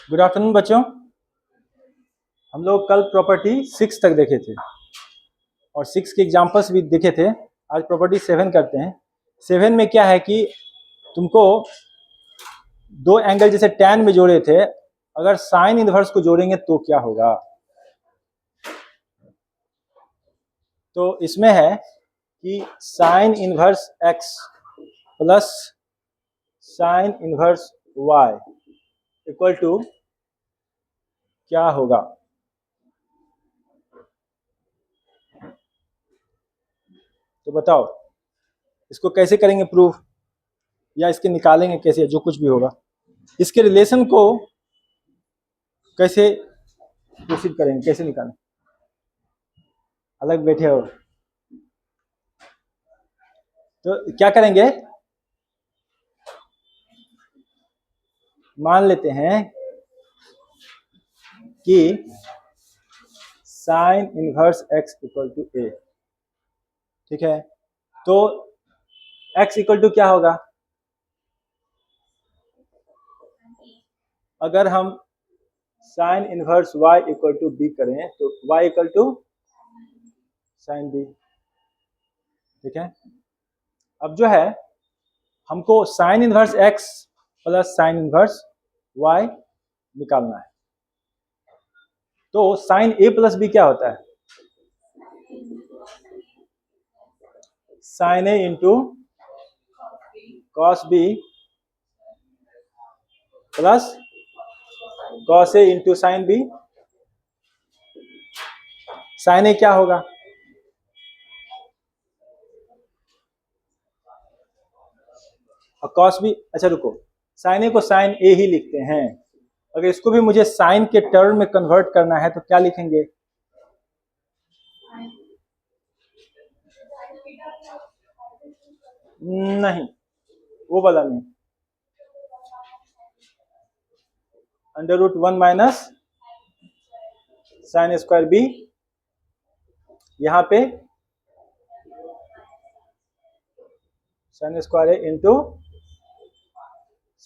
Good afternoon बच्चों। हम लोग कल प्रॉपर्टी 6 तक देखे थे और 6 के एग्जाम्पल्स भी देखे थे। आज प्रॉपर्टी 7 करते हैं। 7 में क्या है कि तुमको दो एंगल जैसे tan में जोड़े थे, अगर साइन इनवर्स को जोड़ेंगे तो क्या होगा। तो इसमें है कि sine inverse x plus sine inverse y equal to क्या होगा। तो बताओ इसको कैसे करेंगे प्रूफ, या इसके निकालेंगे कैसे, जो कुछ भी होगा इसके रिलेशन को कैसे प्रोसीड करेंगे, कैसे निकालें। अलग बैठे हो तो क्या करेंगे, मान लेते हैं कि sine inverse x equal to a, ठीक है। तो x इक्वल टू क्या होगा, अगर हम sine inverse y equal to b करें तो y equal to sine b, ठीक है। अब जो है हमको sine inverse x plus sine inverse y निकालना है। तो साइन a प्लस b क्या होता है, sine a into cos b plus cos a into sine b। Sine a क्या होगा, और कॉस b, अच्छा रुको, साइन a को साइन a ही लिखते हैं। अगर इसको भी मुझे साइन के टर्म में कन्वर्ट करना है तो क्या लिखेंगे, नहीं वो वाला नहीं, under root 1 minus sine square B, यहाँ पे साइन स्क्वायर है इंटू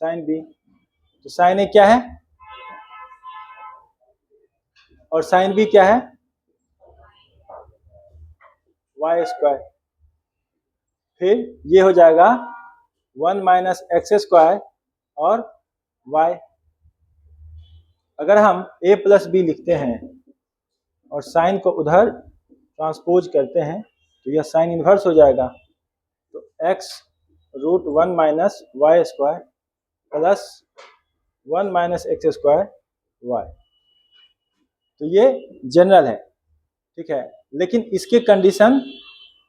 साइन बी। तो साइन ए क्या है और साइन बी क्या है, वाई स्क्वायर। फिर ये हो जाएगा 1 माइनस एक्स स्क्वायर और y। अगर हम a प्लस बी लिखते हैं और साइन को उधर ट्रांसपोज करते हैं तो यह साइन इनवर्स हो जाएगा। तो x root 1 minus Y square plus 1 minus x square y। तो ये जनरल है, ठीक है। लेकिन इसके कंडीशन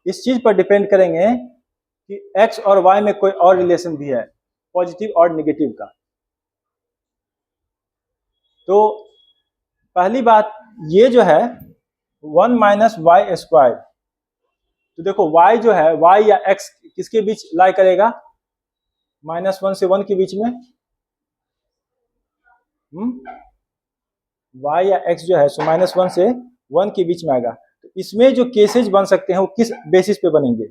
इस चीज पर डिपेंड करेंगे कि x और y में कोई और रिलेशन भी है, पॉजिटिव और नेगेटिव का। तो पहली बात ये जो है 1 माइनस वाई स्क्वायर, तो देखो y जो है, y या x किसके बीच लाई करेगा, -1 से 1 के बीच में। y या x जो है सो -1 से 1 के बीच में आएगा। तो इसमें जो केसेस बन सकते हैं वो किस बेसिस पे बनेंगे,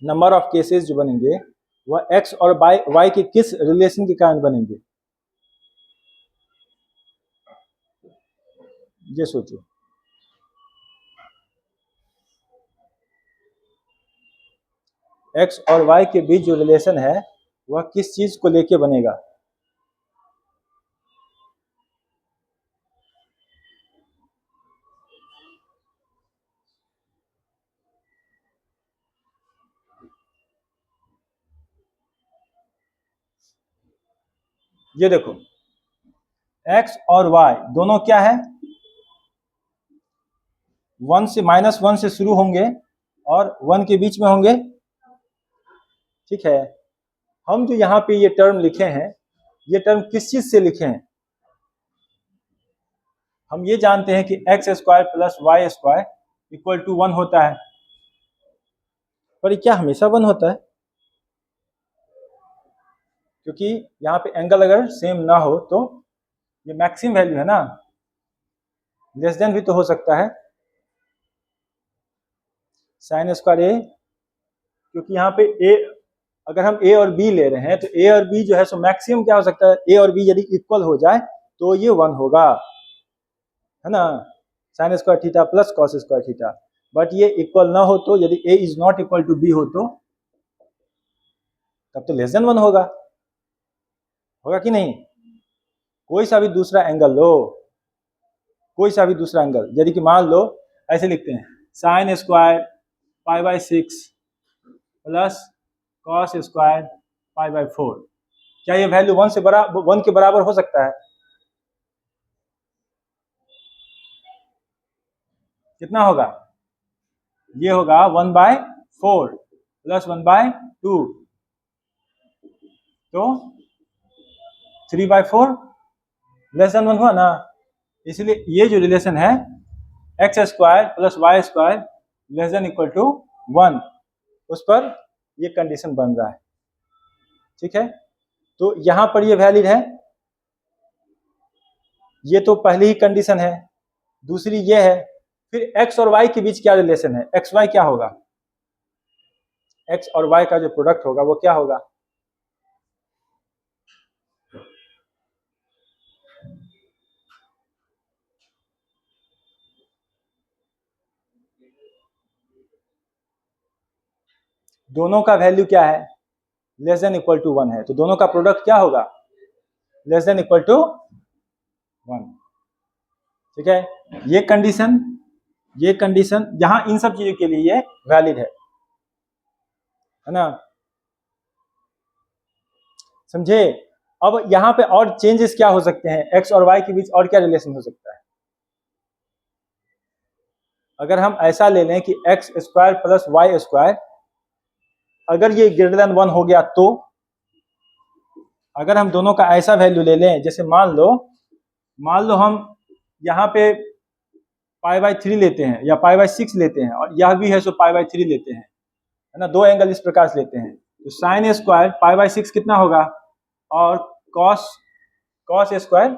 नंबर ऑफ केसेस जो बनेंगे वह x और y के किस रिलेशन के कारण बनेंगे, ये सोचिए। x और y के बीच जो रिलेशन है वह किस चीज को लेके बनेगा। ये देखो x और y दोनों क्या है, 1 से -1 से शुरू होंगे और 1 के बीच में होंगे, ठीक है। हम जो यहाँ पे ये टर्म लिखे हैं, ये टर्म किस चीज से लिखे हैं, हम ये जानते हैं कि x square plus Y square equal to 1 होता है। पर ये क्या हमेशा 1 होता है, क्योंकि यहाँ पे एंगल अगर सेम ना हो तो ये मैक्सिमम वैल्यू है ना, लेस देन भी तो हो सकता है। साइन स्क्वायर ए, क्योंकि यहाँ पे ए अगर हम ए और बी ले रहे हैं तो ए और बी जो है सो मैक्सिमम क्या हो सकता है, ए और बी यदि इक्वल हो जाए तो ये 1 होगा, है ना, sine square theta plus cos square theta. But ये इक्वल ना हो तो, यदि A is not equal to B हो तो तब तो लेस देन 1 होगा, होगा कि नहीं। कोई सा भी दूसरा एंगल लो, कोई सा भी दूसरा एंगल, यदि कि मान लो ऐसे लिखते हैं sine square pi by 6 plus cos square pi by 4, क्या ये वैल्यू 1 के बराबर हो सकता है? कितना होगा? ये होगा 1/4 प्लस 1/2, तो 3/4 लेस देन 1 हुआ ना। इसलिए ये जो रिलेशन है X square plus Y square less than equal to 1, उस पर ये कंडीशन बन रहा है, ठीक है। तो यहां पर ये वैलिड है, ये तो पहली ही कंडीशन है। दूसरी ये है, फिर एक्स और वाई के बीच क्या रिलेशन है, एक्स वाई क्या होगा, एक्स और वाई का जो प्रोडक्ट होगा वो क्या होगा, दोनों का वैल्यू क्या है, लेस देन इक्वल टू 1 है, तो दोनों का प्रोडक्ट क्या होगा, लेस देन इक्वल टू 1, ठीक है। ये कंडीशन यहां इन सब चीजों के लिए ये वैलिड है ना, समझे। अब यहां पे और चेंजेस क्या हो सकते हैं, एक्स और वाई के बीच और क्या रिलेशन हो सकता है। अगर हम ऐसा ले लें कि x square plus Y square, अगर ये ग्रेटर देन 1 हो गया तो, अगर हम दोनों का ऐसा वैल्यू ले लें, जैसे मान लो हम यहाँ पे पाई बाई 3 लेते हैं या पाई बाई 6 लेते हैं, और यह भी है सो पाई बाई 3 लेते हैं, है ना, दो एंगल इस प्रकार से लेते हैं, तो साइन स्क्वायर पाई बाई 6 कितना होगा, और कॉस स्क्वायर,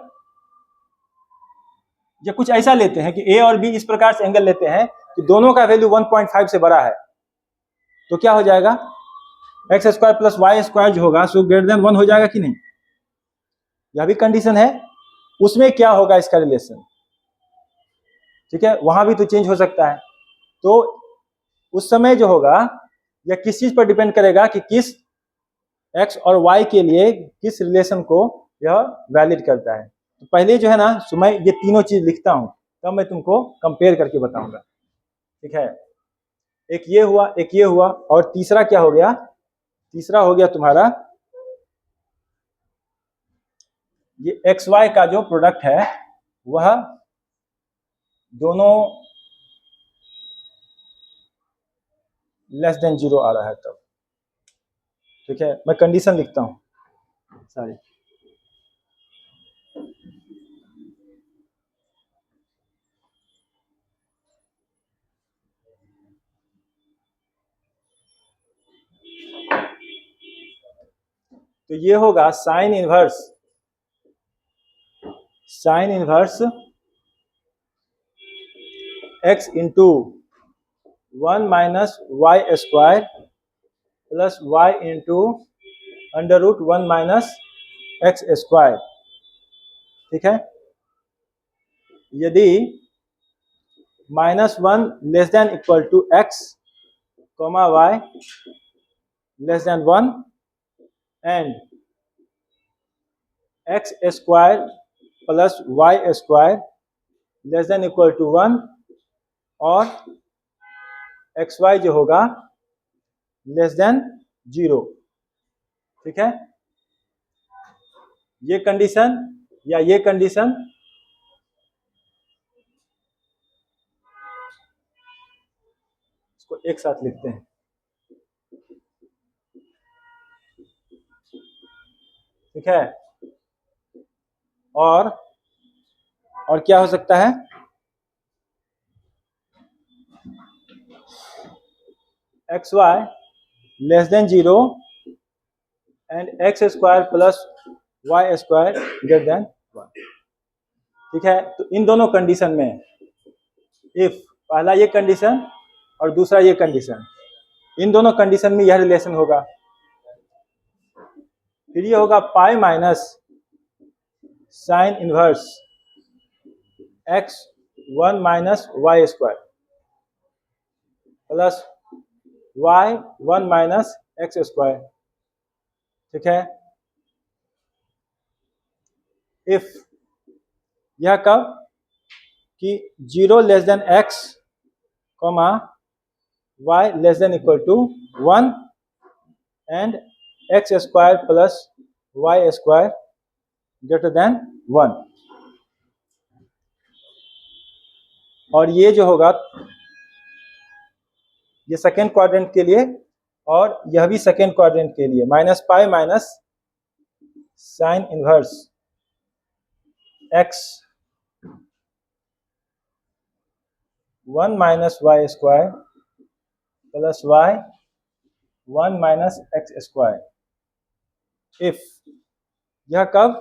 या कुछ ऐसा लेते हैं कि ए और बी इस प्रकार से एंगल लेते हैं कि दोनों का वैल्यू 1.5 से बड़ा है, तो क्या हो जाएगा, X square plus Y square जो होगा सो ग्रेटर देन 1 हो जाएगा कि नहीं। यह भी कंडीशन है, उसमें क्या होगा इसका रिलेशन, ठीक है, वहां भी तो चेंज हो सकता है। तो उस समय जो होगा यह किस चीज पर डिपेंड करेगा कि किस एक्स और वाई के लिए किस रिलेशन को यह वैलिड करता है। तो पहले जो है ना, सो मैं ये तीनों चीज लिखता हूं, तब मैं तुमको कंपेयर करके बताऊंगा, ठीक है। एक ये हुआ, और तीसरा क्या हो गया, तीसरा हो गया तुम्हारा ये एक्स वाई का जो प्रोडक्ट है वह दोनों लेस देन 0 आ रहा है तब, ठीक है। मैं कंडीशन लिखता हूं सारी, तो ये होगा sine inverse X into 1 minus Y square plus Y into under root 1 minus x square, ठीक है। यदि -1 less than equal to x comma Y less than 1 and X square plus Y square less than equal to 1, और x Y जो होगा less than 0, ठीक है। ये condition या ये कंडीशन इसको एक साथ लिखते हैं, ठीक है। और क्या हो सकता है, X Y less than 0 and X square plus Y square greater than 1, ठीक है। तो इन दोनों कंडीशन में, इफ पहला ये कंडीशन और दूसरा ये कंडीशन, इन दोनों कंडीशन में यह रिलेशन होगा, फिर ये होगा pi minus sine inverse x 1 minus Y square plus Y 1 minus x square. ठीक है, इफ यह कब कि 0 less than X comma Y less than equal to 1 and X square plus Y square greater than 1। और ये जो होगा ये सेकेंड क्वाड्रेंट के लिए और यह भी सेकेंड क्वाड्रेंट के लिए minus pi minus sine inverse x 1 minus Y square plus Y 1 minus x square. If यह कब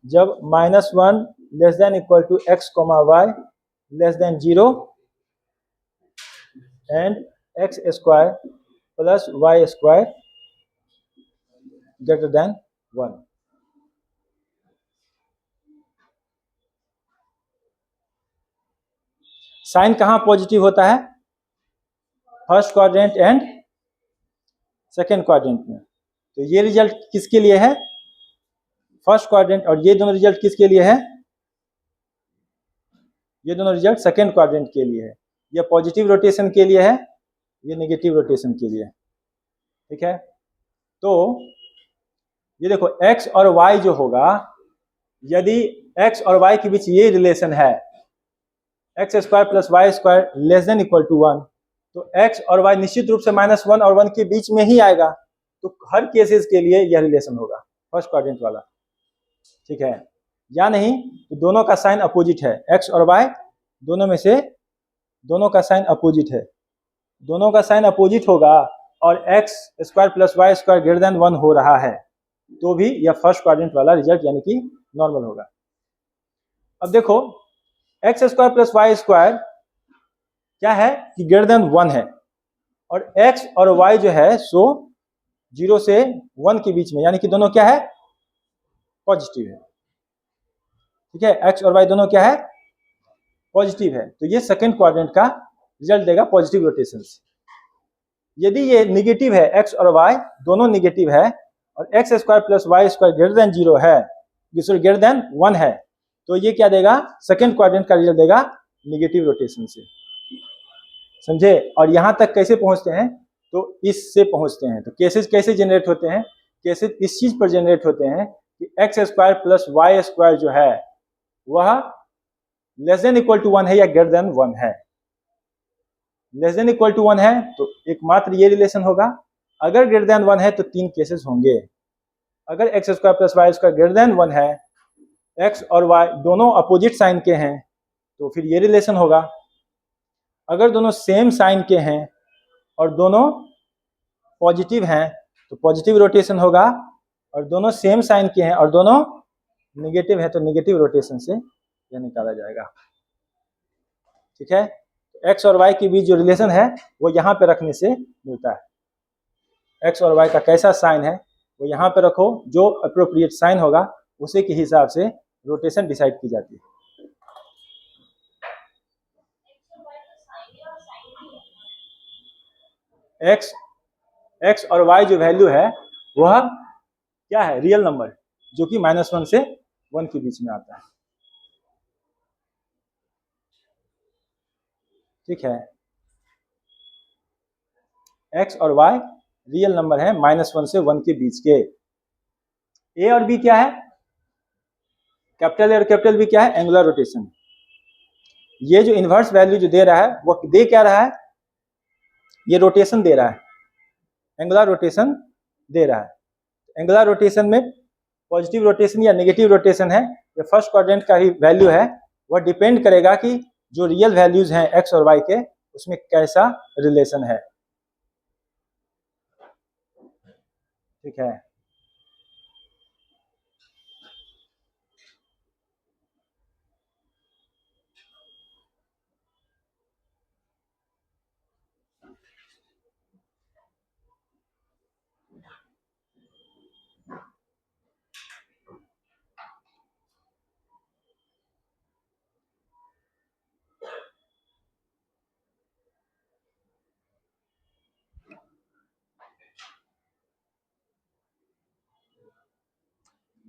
जब -1 less than equal to X comma Y less than 0 and X square plus Y square greater than 1। Sine कहां positive होता है? First quadrant and second quadrant में। तो ये result किसके लिए है? First quadrant. और ये दोनों रिजल्ट किसके लिए है? ये दोनों रिजल्ट सेकेंड क्वाड्रेंट के लिए है। ये पॉजिटिव रोटेशन के लिए है, ये नेगेटिव रोटेशन के लिए। ठीक है, तो ये देखो x और y जो होगा, यदि x और y के बीच ये रिलेशन है X square plus Y square less than equal to 1, तो x और y निश्चित रूप से -1 और 1 के बीच में ही आएगा। तो हर केसेस के लिए यह रिलेशन होगा फर्स्ट क्वाड्रेंट वाला। ठीक है, या नहीं तो दोनों का साइन अपोजिट है, x और y दोनों में से दोनों का साइन अपोजिट है। दोनों का साइन अपोजिट होगा और X square plus Y square greater than 1 हो रहा है, तो भी यह फर्स्ट क्वाड्रेंट वाला रिजल्ट यानी कि नॉर्मल होगा। अब देखो X square plus Y square क्या है कि ग्रेटर देन 1 है, और एक्स और वाई जो है सो 0 से 1 के बीच में, यानी कि दोनों क्या है? पॉजिटिव है। ठीक है, एक्स और वाई दोनों क्या है? पॉजिटिव है। तो ये सेकेंड क्वाड्रेंट का रिजल्ट देगा पॉजिटिव रोटेशन से। यदि ये निगेटिव है, एक्स और वाई दोनों निगेटिव है और X square plus Y square greater than 0 है, सॉरी ग्रेटर देन 1 है, तो ये क्या देगा? सेकेंड क्वाड्रेंट का रिजल्ट देगा निगेटिव रोटेशन से। समझे? और यहां तक कैसे पहुंचते हैं? तो इससे पहुंचते हैं। तो केसेस कैसे जनरेट होते हैं? केसेस इस चीज पर जनरेट होते हैं कि x square plus Y square जो है वह लेस देन इक्वल टू 1 है या ग्रेटर देन 1 है। लेस देन इक्वल टू 1 है तो एकमात्र ये रिलेशन होगा। अगर ग्रेटर देन 1 है तो 3 केसेस होंगे। अगर X square plus Y square greater than 1 है, एक्स और वाई दोनों अपोजिट साइन के हैं, तो फिर ये रिलेशन होगा। अगर दोनों सेम साइन के हैं और दोनों पॉजिटिव हैं तो पॉजिटिव रोटेशन होगा, और दोनों सेम साइन के हैं और दोनों नेगेटिव है तो नेगेटिव रोटेशन से यह निकाला जाएगा। ठीक है, एक्स और वाई के बीच जो रिलेशन है वो यहाँ पे रखने से मिलता है। एक्स और वाई का कैसा साइन है वो यहाँ पे रखो, जो अप्रोप्रिएट साइन होगा उसी के हिसाब से रोटेशन डिसाइड की जाती है। एक्स और वाई जो वैल्यू है वह क्या है? रियल नंबर, जो कि -1 से 1 के बीच में आता है। ठीक है, एक्स और वाई रियल नंबर है -1 से 1 के बीच के। ए और बी क्या है? कैपिटल ए और कैपिटल बी क्या है? Angular rotation. ये जो इनवर्स वैल्यू जो दे रहा है वो दे क्या रहा है? ये रोटेशन दे रहा है, एंगुलर रोटेशन दे रहा है। एंगुलर रोटेशन में पॉजिटिव रोटेशन या नेगेटिव रोटेशन है, ये फर्स्ट क्वाड्रेंट का ही वैल्यू है, वह डिपेंड करेगा कि जो रियल वैल्यूज हैं एक्स और वाई के उसमें कैसा रिलेशन है। ठीक है,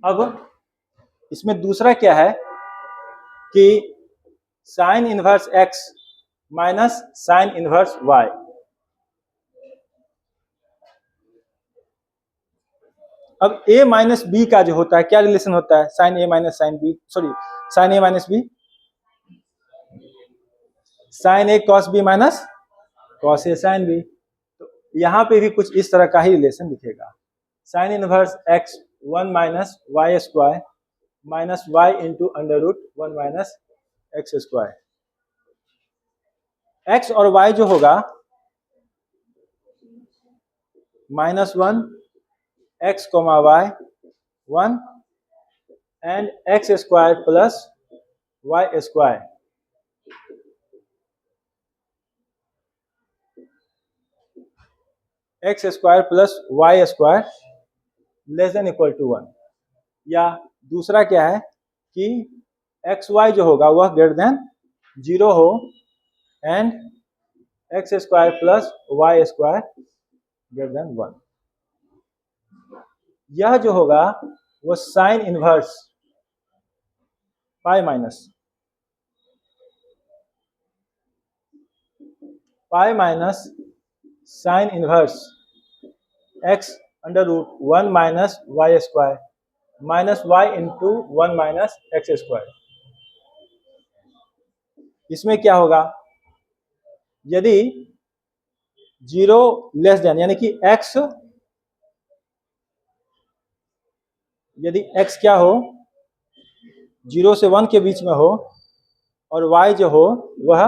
अब इसमें दूसरा क्या है कि sine inverse x minus sine inverse y. अब a माइनस बी का जो होता है क्या रिलेशन होता है, sine A minus sine B, sorry sine A minus B, sine A cos B minus cos A sine B. तो यहाँ पे भी कुछ इस तरह का ही रिलेशन दिखेगा, sine inverse x 1 minus Y square minus Y into under root 1 minus x square. X और वाई जो होगा -1 X comma Y 1 and X square plus Y square. X square plus Y square less than equal to 1। या दूसरा क्या है कि x Y जो होगा वह ग्रेटर देन 0 हो and X square plus Y square greater than 1। यह जो होगा वो sine inverse pi minus sine inverse X under root 1 minus Y square minus Y into 1 minus x square. इसमें क्या होगा, यदि 0 लेस देन यानी कि x, यदि x क्या हो 0 से 1 के बीच में हो और y जो हो वह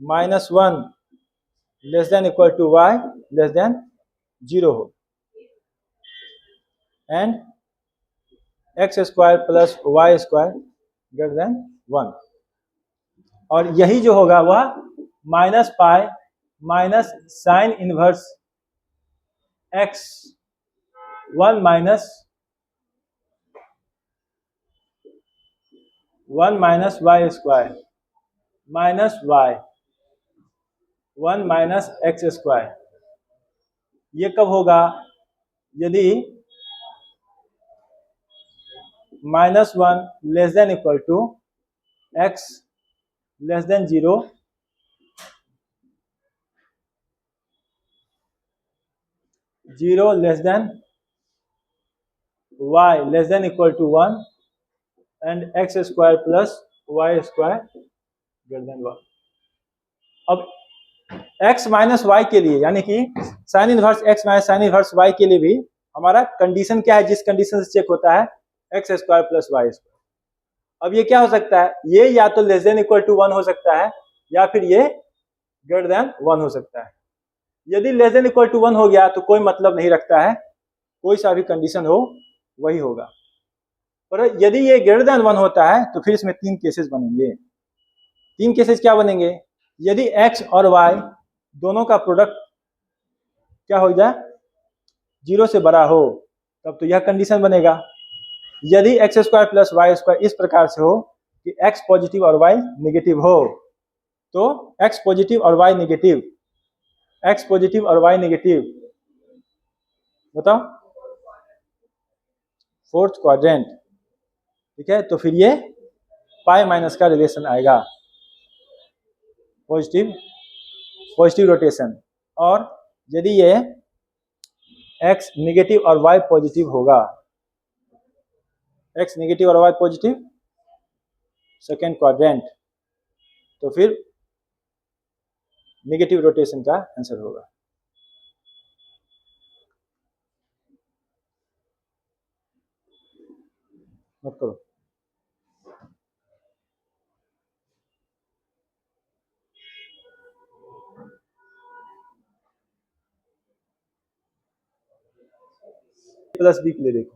-1 less than equal to y less than 0 हो and X square plus Y square greater than 1। और यही जो होगा वह minus pi minus sine inverse x 1 minus Y square minus Y 1 minus x square. ये कब होगा, यदि -1 less than equal to X less than 0 0 less than y less than equal to 1 and X square plus Y square greater than 1। अब x minus y के लिए यानी कि sine inverse x minus sine inverse y के लिए भी हमारा condition क्या है, जिस कंडीशन से चेक होता है X square plus Y square. अब ये क्या हो सकता है, ये या तो लेस देन इक्वल टू 1 हो सकता है या फिर ये ग्रेटर देन 1 हो सकता है। यदि लेस देन इक्वल टू 1 हो गया तो कोई मतलब नहीं रखता है, कोई सा भी कंडीशन हो वही होगा। पर यदि ये ग्रेटर देन 1 होता है तो फिर इसमें 3 केसेस बनेंगे। 3 केसेस क्या बनेंगे, यदि x और y दोनों का प्रोडक्ट क्या हो जाए 0 से बड़ा हो तब तो यह कंडीशन बनेगा। यदि x square plus Y square इस प्रकार से हो कि x पॉजिटिव और y नेगेटिव हो तो x पॉजिटिव और y नेगेटिव, x पॉजिटिव और y नेगेटिव, बताओ फोर्थ क्वाड्रेंट, ठीक है। तो फिर ये पाई माइनस का रिलेशन आएगा, पॉजिटिव रोटेशन। और यदि ये x नेगेटिव और y पॉजिटिव होगा, x नेगेटिव और y पॉजिटिव सेकेंड क्वाड्रेंट, तो फिर नेगेटिव रोटेशन का आंसर होगा। नोट करो। प्लस बी के लिए देखो,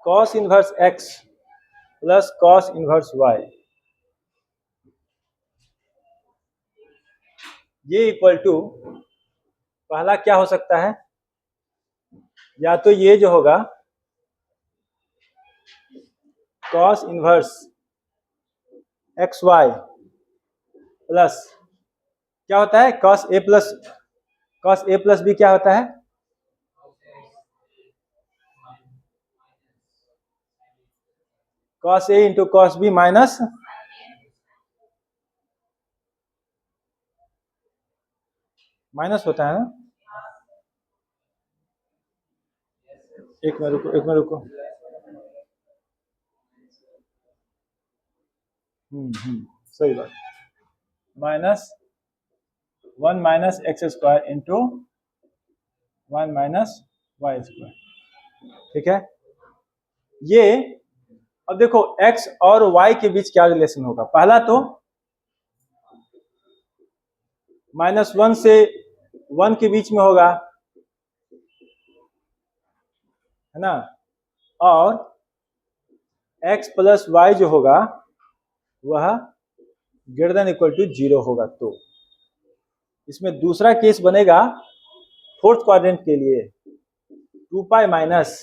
cos inverse x plus cos inverse y, ये इक्वल टू पहला क्या हो सकता है, या तो ये जो होगा cos inverse x y plus क्या होता है कॉस ए प्लस बी क्या होता है, cos a into cos B minus होता है ना। एक मिनट रुको सही बात, minus 1 minus x square into 1 minus Y square, ठीक है। ये अब देखो x और y के बीच क्या रिलेशन होगा, पहला तो -1 से 1 के बीच में होगा, है ना, और x प्लस वाई जो होगा वह ग्रेटर देन इक्वल टू 0 होगा। तो इसमें दूसरा केस बनेगा फोर्थ क्वाड्रेंट के लिए 2 pi minus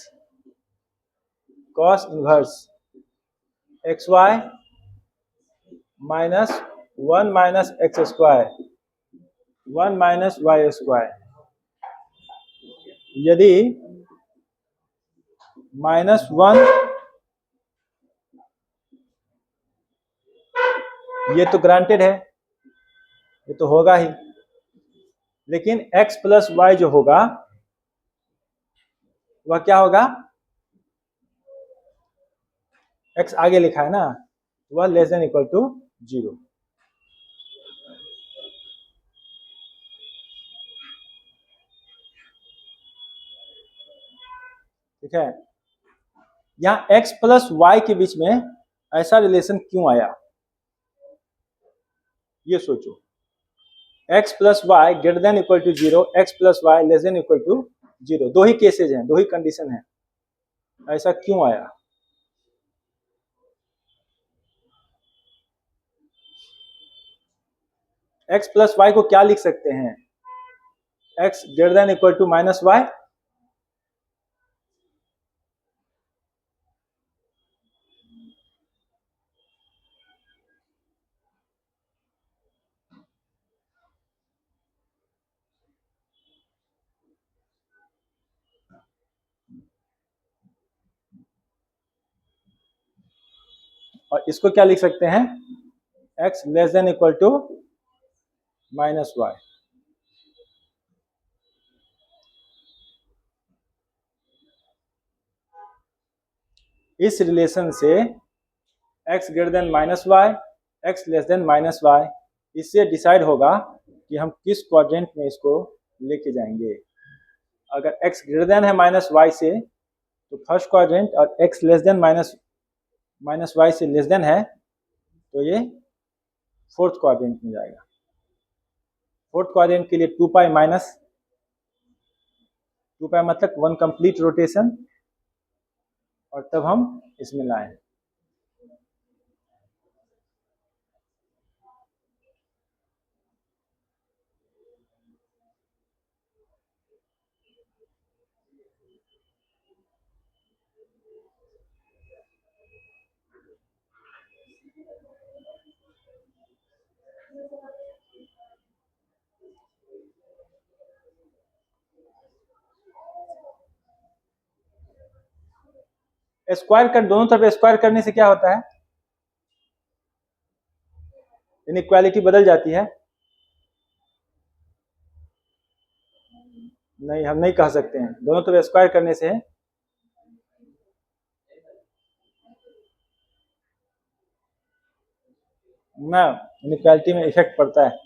cos inverse x y minus 1 minus x square 1 minus Y square, यदि -1 ये तो ग्रांटेड है, ये तो होगा ही, लेकिन x प्लस वाई जो होगा वह क्या होगा, x आगे लिखा है ना, वह लेस देन इक्वल टू 0। ठीक है, यहां x प्लस वाई के बीच में ऐसा रिलेशन क्यों आया, ये सोचो। x plus y greater than equal to 0, x plus y less than equal to 0, दो ही केसेज हैं, दो ही कंडीशन है, ऐसा क्यों आया। x प्लस वाई को क्या लिख सकते हैं, x greater than equal to minus y, और इसको क्या लिख सकते हैं, x less than equal to minus y. इस रिलेशन से x greater than minus y, x less than minus y, इससे डिसाइड होगा कि हम किस क्वाड्रेंट में इसको लेके जाएंगे। अगर x ग्रेटर देन है माइनस वाई से तो फर्स्ट क्वाड्रेंट, और x less than minus y से लेस देन है तो ये फोर्थ क्वाड्रेंट में जाएगा। फोर्थ क्वाड्रेंट के लिए 2 पाई मतलब 1 कंप्लीट रोटेशन, और तब हम इसमें लाए। स्क्वायर कर, दोनों तरफ स्क्वायर करने से क्या होता है, इनइक्वालिटी बदल जाती है। नहीं, हम नहीं कह सकते हैं, दोनों तरफ स्क्वायर करने से ना इनइक्वालिटी में इफेक्ट पड़ता है।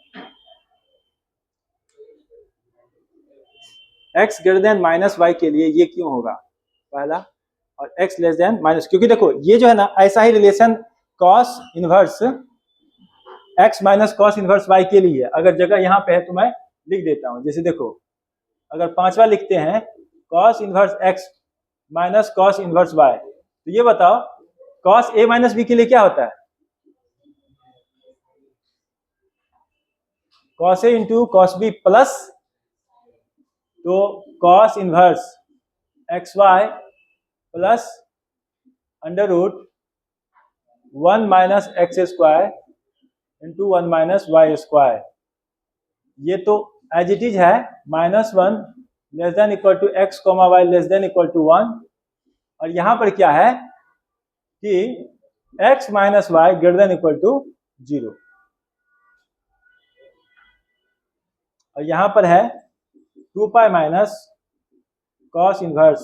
x greater than minus y के लिए ये क्यों होगा पहला, और x लेस देन माइनस, क्योंकि देखो ये जो है ना ऐसा ही relation cos inverse x minus cos inverse y के लिए, अगर जगह यहाँ पे है तो मैं लिख देता हूँ। जैसे देखो अगर पांचवा लिखते हैं cos inverse x minus cos inverse y, तो ये बताओ कॉस ए माइनस बी के लिए क्या होता है? Cos a into cos b plus, तो cos inverse x y plus under root 1 minus x square into 1 minus Y square. ये तो एज इट इज है, -1 less than equal to x comma Y less than equal to 1, और यहां पर क्या है कि x minus y greater than equal to 0, और यहां पर है 2 pi minus cos inverse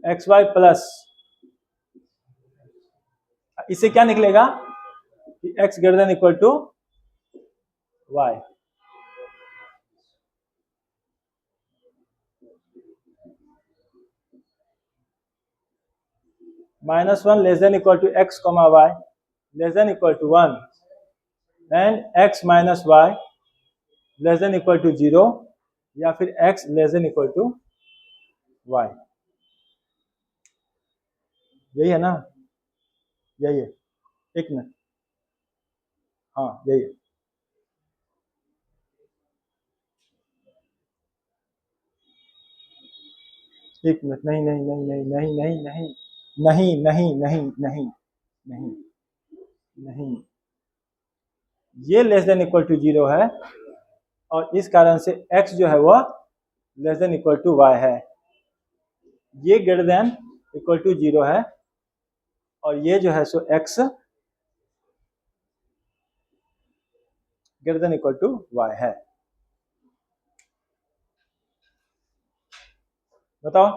x y plus, इससे क्या निकलेगा कि x greater than equal to y। -1 less than equal to x comma Y less than equal to 1 and x minus y less than equal to 0, या फिर x less than equal to y। यही है ना? यही है। एक minute, हाँ यही है। एक मिनट, नहीं नहीं नहीं नहीं नहीं नहीं नहीं नहीं नहीं नहीं नहीं नहीं, ये लेस देन इक्वल टू 0 है, और इस कारण से x जो है वह less than equal to y है। ये ग्रेटर देन इक्वल टू 0 है, और ये जो है सो x greater than equal to y है। बताओ,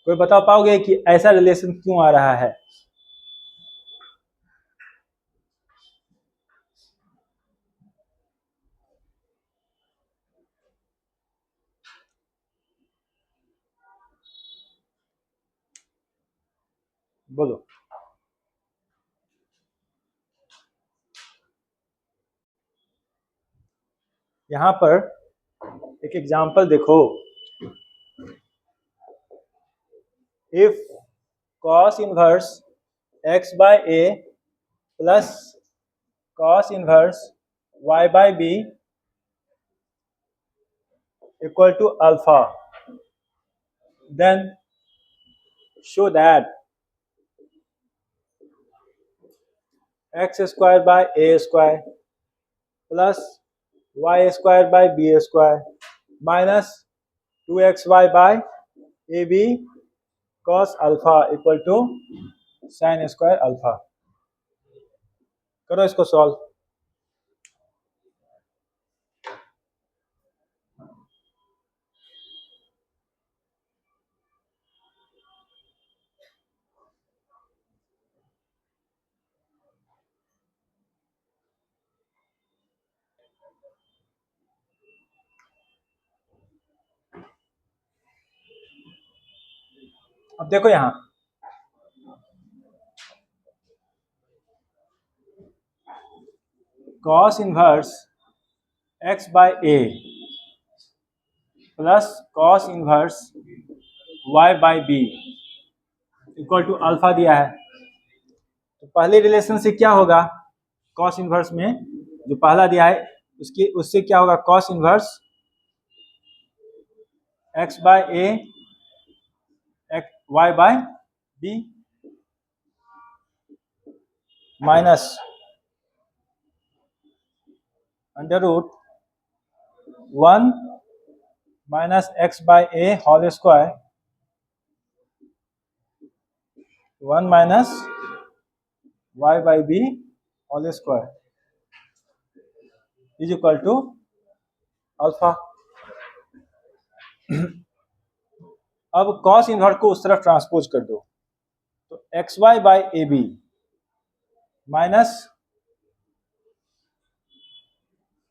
कोई बता पाओगे कि ऐसा रिलेशन क्यों आ रहा है? बोलो। यहां पर एक एग्जांपल देखो, if cos inverse x bye a plus cos inverse y bye b equal to alpha, then show that x square by a square plus y square by b square minus 2xy by ab cos alpha equal to sin square alpha. करो इसको solve. अब देखो यहां cos inverse x bye a plus cos inverse y bye b equal to अल्फा दिया है। तो पहले रिलेशन से क्या होगा? cos इनवर्स में जो पहला दिया है उसकी उससे क्या होगा? cos inverse x bye a y bye b minus under root 1 minus x by a whole square 1 minus y by b whole square is equal to alpha. अब कॉस इनवर्स को उस तरफ ट्रांसपोज कर दो, तो x y by a b minus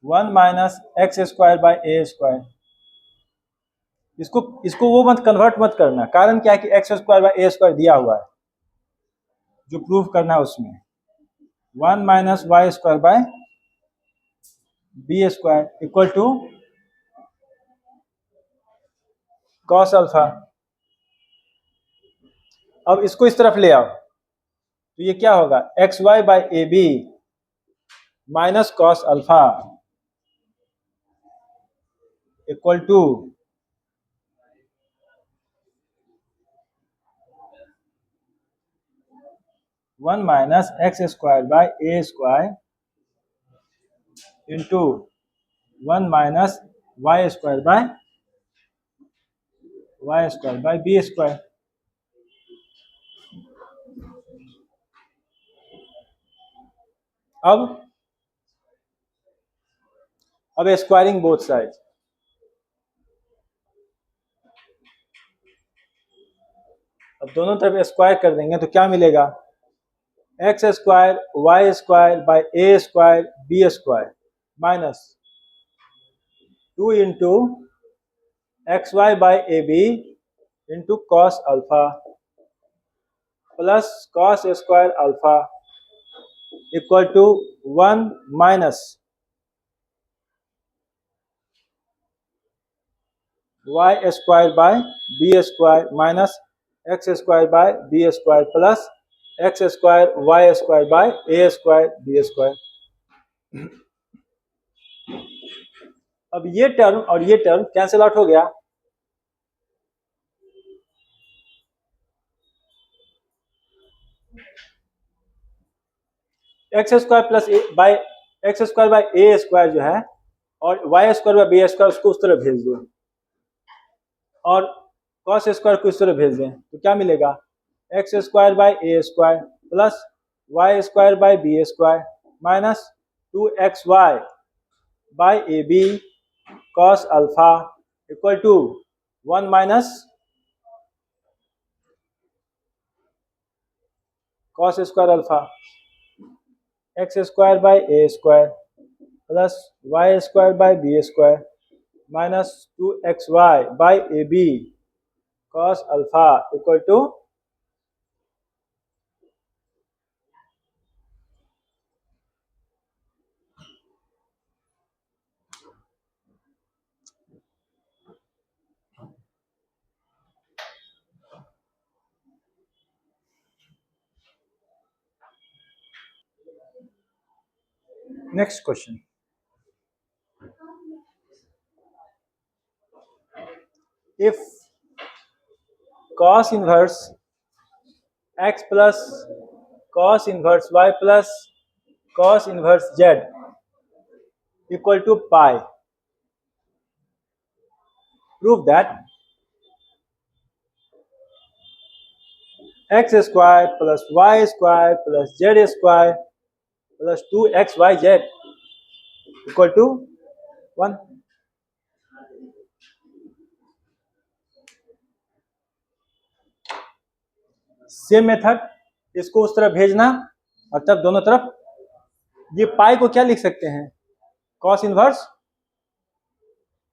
1 minus x square by a square. इसको वो मत कन्वर्ट मत करना, कारण क्या है कि x square by a square दिया हुआ है, जो प्रूफ करना है उसमें 1 minus Y square by b square equal to cos alpha. अब इसको इस तरफ ले आओ तो ये क्या होगा, x y by a b minus cos alpha equal to 1 minus x square by a square into 1 minus Y square by b square. अब स्क्वायरिंग बोथ साइड, अब दोनों तरफ स्क्वायर कर देंगे तो क्या मिलेगा, x square y square by a square b square minus 2 into x y by a b into cos alpha plus cos square alpha equal to 1 minus Y square by b square minus x square by b square plus x square y square by a square b square. अब ये term और ये term cancel out हो गया, x square plus by x square by a square जो है और y square by b square उसको उस तरह भेज दो और कॉस स्क्वायर को इस तरह भेज दें तो क्या मिलेगा, x square by a square plus Y square by b square minus 2xy by a b cos alpha equal to 1 minus cos square alpha x square by a square plus Y square by b square minus 2xy by a b cos alpha equal to next question, if cos inverse x plus cos inverse y plus cos inverse z equal to pi, prove that x square plus y square plus z square plus 2xyz equal to 1। Same method, इसको उस तरफ भेजना और तब दोनों तरफ ये पाई को क्या लिख सकते हैं, कॉस इनवर्स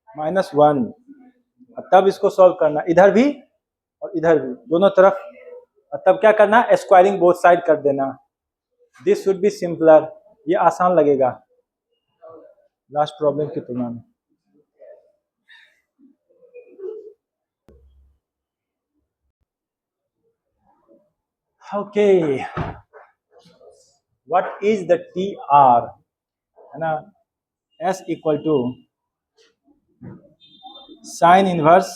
-1 और तब इसको सॉल्व करना इधर भी और इधर भी दोनों तरफ और तब क्या करना, स्क्वायरिंग बोथ साइड कर देना। दिस शुड बी सिंपलर, ये आसान लगेगा लास्ट प्रॉब्लम की तुलना में। Okay, what is the TR? है ना, S equal to sin inverse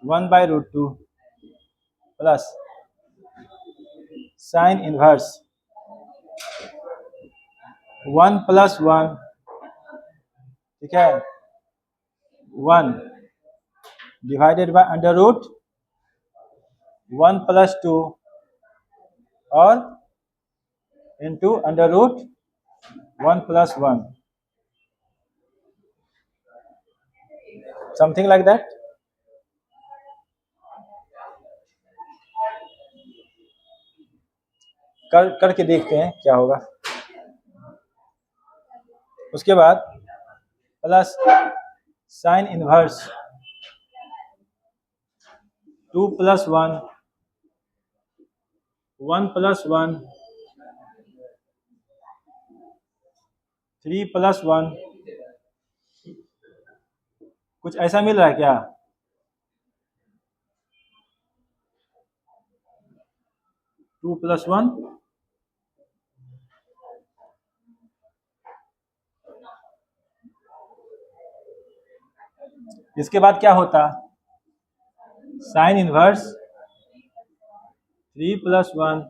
1 by root 2 plus sin inverse 1 plus 1, ठीक है, 1 divided by under root 1 plus 2 और into under root 1 plus 1, something like that. करके देखते हैं क्या होगा। उसके बाद plus sine inverse 2 plus 1 1 plus 1 3 plus 1, कुछ ऐसा मिल रहा है क्या, 2+1 इसके बाद क्या होता, साइन इनवर्स 3+1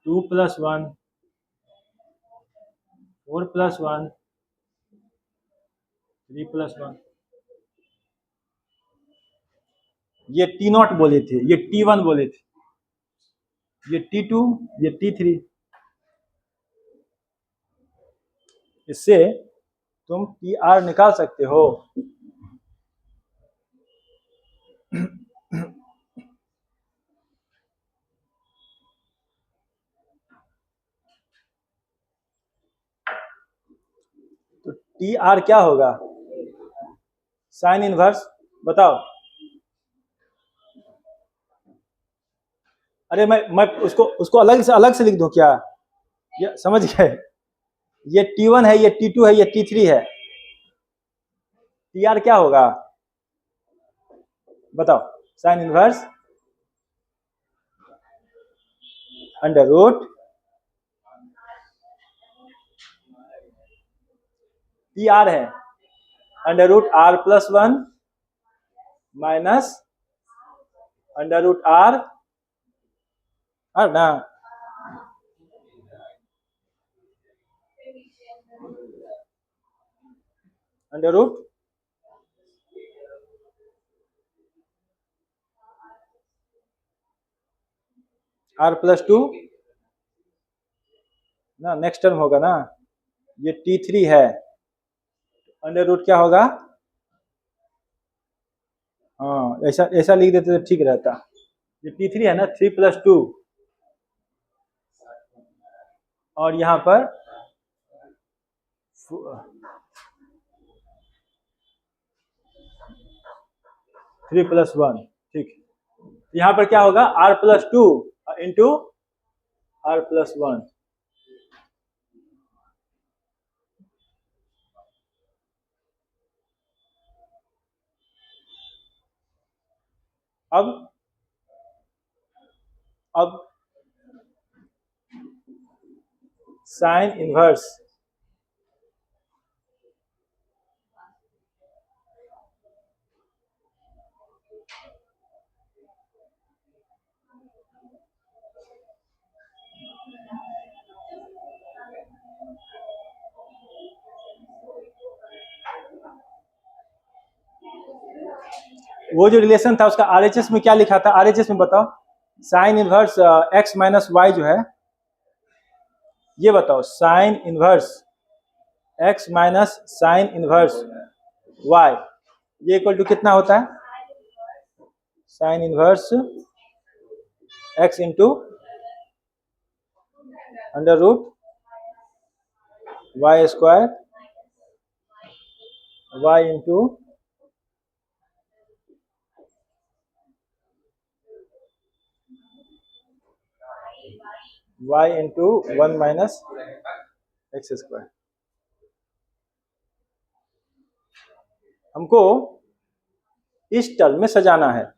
2+1 4+1 3+1, ये T0 बोले थे, ये T1 बोले थे, ये T2, ये T3। इससे तुम TR निकाल सकते हो। तो TR क्या होगा, साइन इनवर्स, बताओ। अरे मैं उसको अलग से लिख दूं क्या, ये समझ गए, ये T1 है, ये T2 है, ये T3 है, TR क्या होगा बताओ, sine inverse under root TR है under root R+1 minus under root R ना, अंडर रूट R+2 ना, नेक्स्ट टर्म होगा ना, ये T3 है, अंडर रूट क्या होगा, हाँ ऐसा ऐसा लिख देते तो ठीक रहता। ये T3 है ना, 3+2 और यहाँ पर 3+1, ठीक। यहाँ पर क्या होगा, R+2 इंटू R+1। अब साइन इनवर्स वो जो रिलेशन था उसका RHS में क्या लिखा था, RHS में बताओ, sine inverse x minus y जो है, ये बताओ sine inverse x minus sine inverse y, ये इक्वल टू कितना होता है, sine inverse x into under root y square y into y into 1 minus x square. हमको इस टर्म में सजाना है,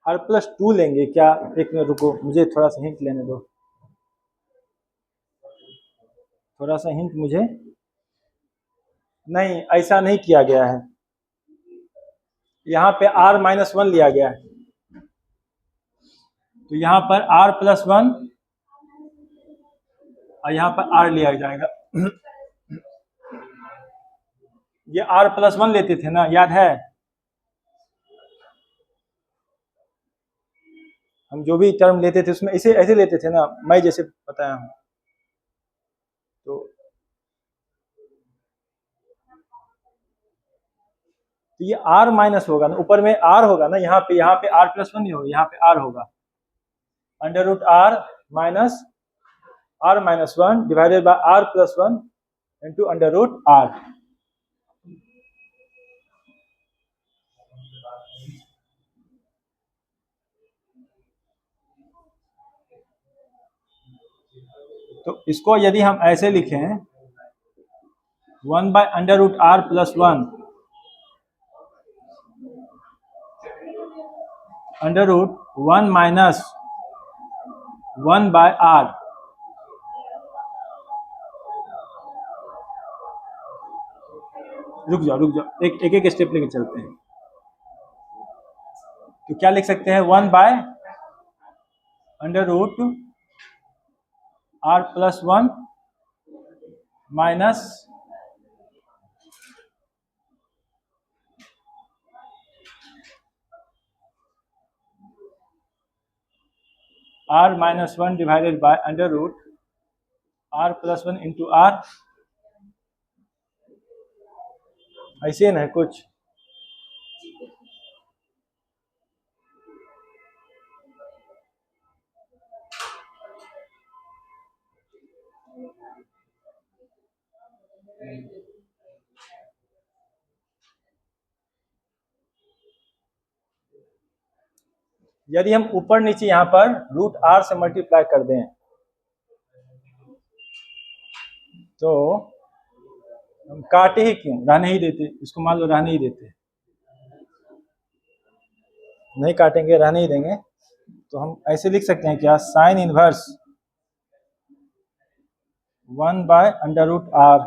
R+2 लेंगे क्या, एक मिनट रुको, मुझे थोड़ा सा हिंट लेने दो, थोड़ा सा हिंट मुझे, नहीं ऐसा नहीं किया गया है, यहाँ पे R-1 लिया गया है, तो यहाँ पर R+1 और यहाँ पर R लिया जाएगा। ये R+1 लेते थे ना, याद है, हम जो भी टर्म लेते थे उसमें इसे ऐसे लेते थे ना, मैं जैसे बताया हूँ, तो ये R माइनस होगा ना, ऊपर में R होगा ना, यहाँ पे R+1 नहीं होगा, यहाँ पे R होगा, under root R minus r minus 1 divided by r plus 1 into under root r. तो इसको यदि हम ऐसे लिखें 1 by under root r plus 1 under root 1 minus 1 by r, रुक जाओ एक एक स्टेप लेके चलते हैं। तो क्या लिख सकते हैं 1 by under root r plus 1 minus r minus 1 divided by under root r plus 1 into r। ऐसे ना कुछ यदि हम ऊपर नीचे यहां पर रूट r से मल्टीप्लाई कर दें तो हम काटे ही क्यों, रहने ही देते, इसको मान लो रहने ही देते, नहीं काटेंगे रहने ही देंगे। तो हम ऐसे लिख सकते हैं क्या, sine inverse 1 by under root r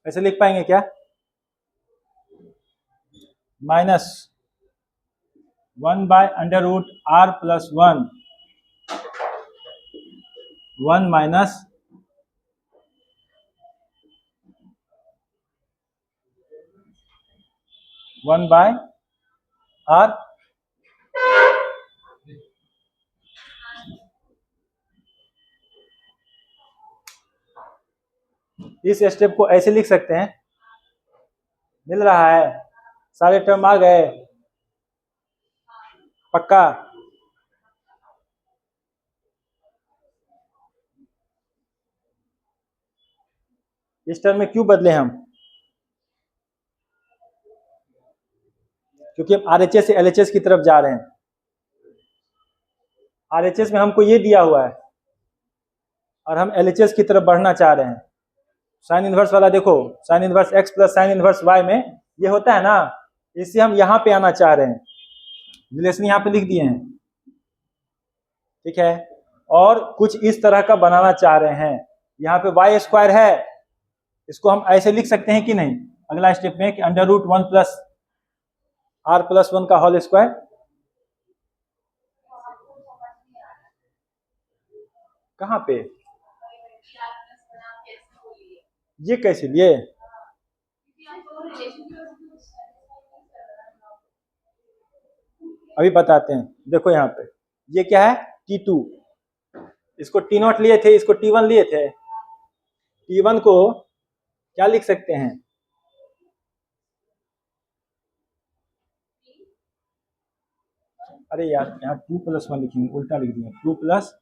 ऐसे लिख पाएंगे क्या, minus 1 by under root r plus 1 1 minus 1 by r। इस स्टेप को ऐसे लिख सकते हैं, मिल रहा है, सारे टर्म आ गए, पक्का। इस टर्म में क्यों बदले हम, क्योंकि हम RHS से LHS की तरफ जा रहे हैं। RHS में हमको ये दिया हुआ है और हम LHS की तरफ बढ़ना चाह रहे हैं। साइन इनवर्स वाला देखो, sign inverse x plus sine inverse y में ये होता है ना, इससे हम यहाँ पे आना चाह रहे हैं, रिलेशन यहाँ पे लिख दिए हैं, ठीक है। और कुछ इस तरह का बनाना चाह रहे हैं, यहाँ पे y स्क्वायर है, इसको हम ऐसे लिख सकते हैं कि नहीं, अगला स्टेप में कि under root 1 plus r plus 1 का होल स्क्वायर। कहाँ पे, ये कैसे लिए, अभी बताते हैं। देखो यहाँ पे ये क्या है T2, इसको T0 लिए थे, इसको T1 लिए थे। T1 को क्या लिख सकते हैं, अरे यार यहाँ 2 प्लस 1 लिखेंगे, उल्टा लिख दिए 2 प्लस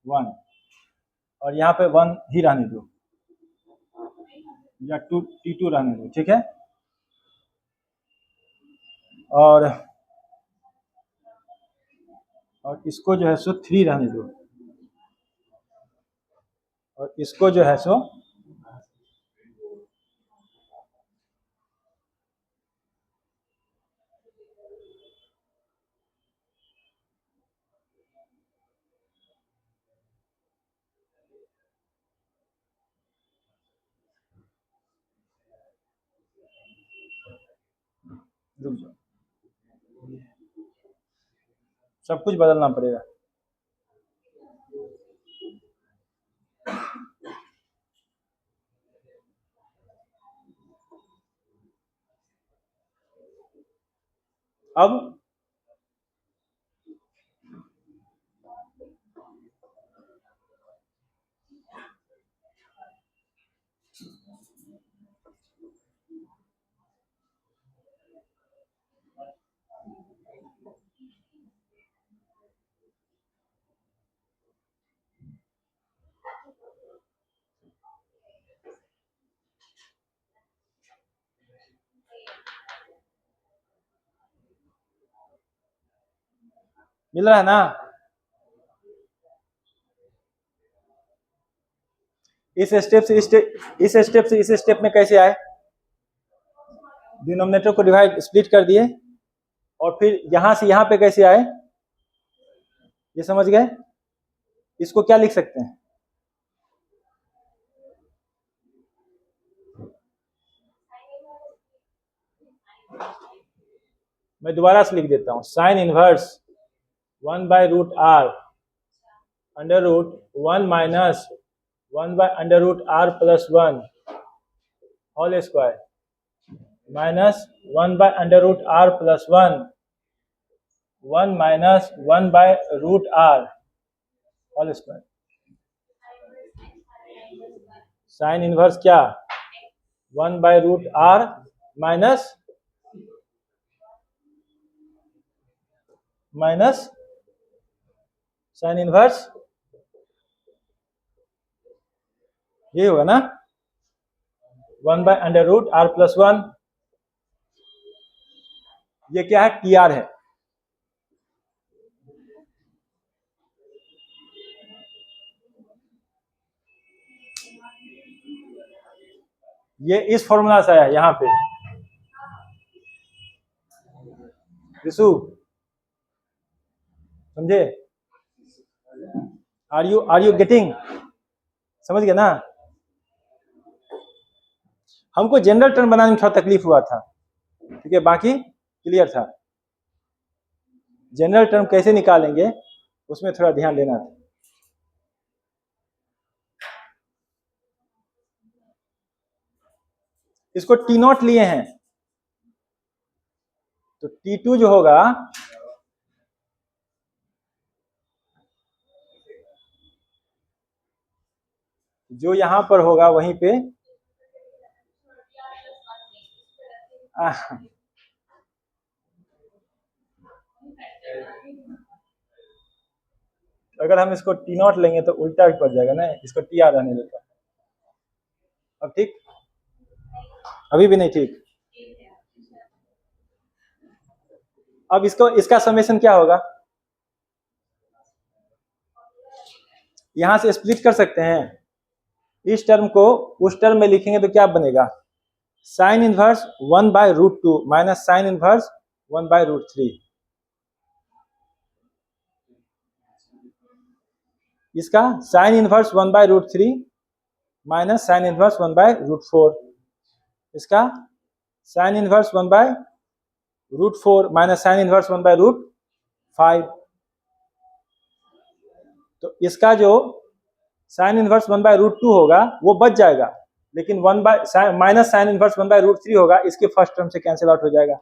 1, और यहाँ पे 1 ही रहने दो या T2 रहने दो, ठीक है। और इसको जो है सो 3 रहने दो, और इसको जो है सो रुक जाओ, सब कुछ बदलना पड़ेगा। अब मिल रहा है ना? इस स्टेप से इस स्टेप में कैसे आए? डिनोमिनेटर को डिवाइड स्प्लिट कर दिए और फिर यहां से यहां पे कैसे आए, ये समझ गए? इसको क्या लिख सकते हैं? मैं दोबारा से लिख देता हूं, sine inverse 1/√r under root 1 minus 1/√r plus 1 whole square minus 1/√r plus 1 minus 1/√r whole square. Sine inverse क्या? 1/√r माइनस साइन इनवर्स, ये होगा ना 1/√r प्लस 1। ये क्या है? TR है। ये इस फॉर्मूला से आया यहां पे। ऋषु समझे? Are you getting? समझ गए ना? हमको जनरल टर्म बनाने में थोड़ा तकलीफ हुआ था, ठीक है, बाकी क्लियर था। जनरल टर्म कैसे निकालेंगे उसमें थोड़ा ध्यान देना था। इसको T0 लिए हैं तो T2 जो होगा जो यहां पर होगा वहीं पे अगर हम इसको T0 लेंगे तो उल्टा भी पड़ जाएगा ना, इसको TR रहने देता। अब ठीक? अभी भी नहीं ठीक? अब इसका समेशन क्या होगा? यहां से स्प्लिट कर सकते हैं। इस टर्म को उस टर्म में लिखेंगे तो क्या बनेगा? Sine inverse 1/√2 minus sine inverse 1/√3। इसका sine inverse 1/√3 minus sine inverse 1/√4। इसका sine inverse 1/√4 minus sine inverse 1/√5। तो इसका जो साइन इनवर्स 1/√2 होगा वो बच जाएगा, लेकिन माइनस साइन इनवर्स 1/√3 होगा, इसके फर्स्ट टर्म से कैंसिल आउट हो जाएगा।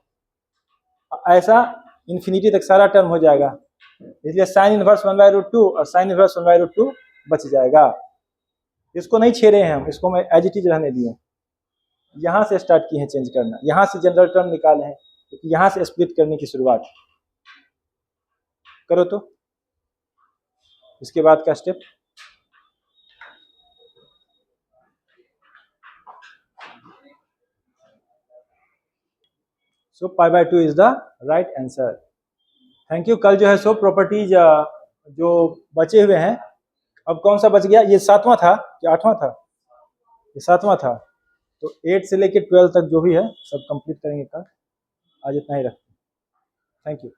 ऐसा इन्फिनिटी तक सारा टर्म हो जाएगा, इसलिए साइन इनवर्स 1/√2 और साइन इनवर्स 1/√2 बच जाएगा। इसको नहीं छेड़े हैं हम, इसको मैं एज इट इज रहने दिए। यहां से स्टार्ट किए हैं चेंज करना, यहां से जनरल टर्म निकाले हैं, क्योंकि यहां से स्प्लिट करने की शुरुआत करो। तो इसके बाद का step so π/2 is the right answer. Thank you. कल जो है सो प्रॉपर्टीज जो बचे हुए हैं, अब कौन सा बच गया? ये 7वां था कि 8वां था? ये 7वां था। तो 8 से लेकर 12 तक जो भी है सब कंप्लीट करेंगे कल। आज इतना ही रखते हैं। Thank you.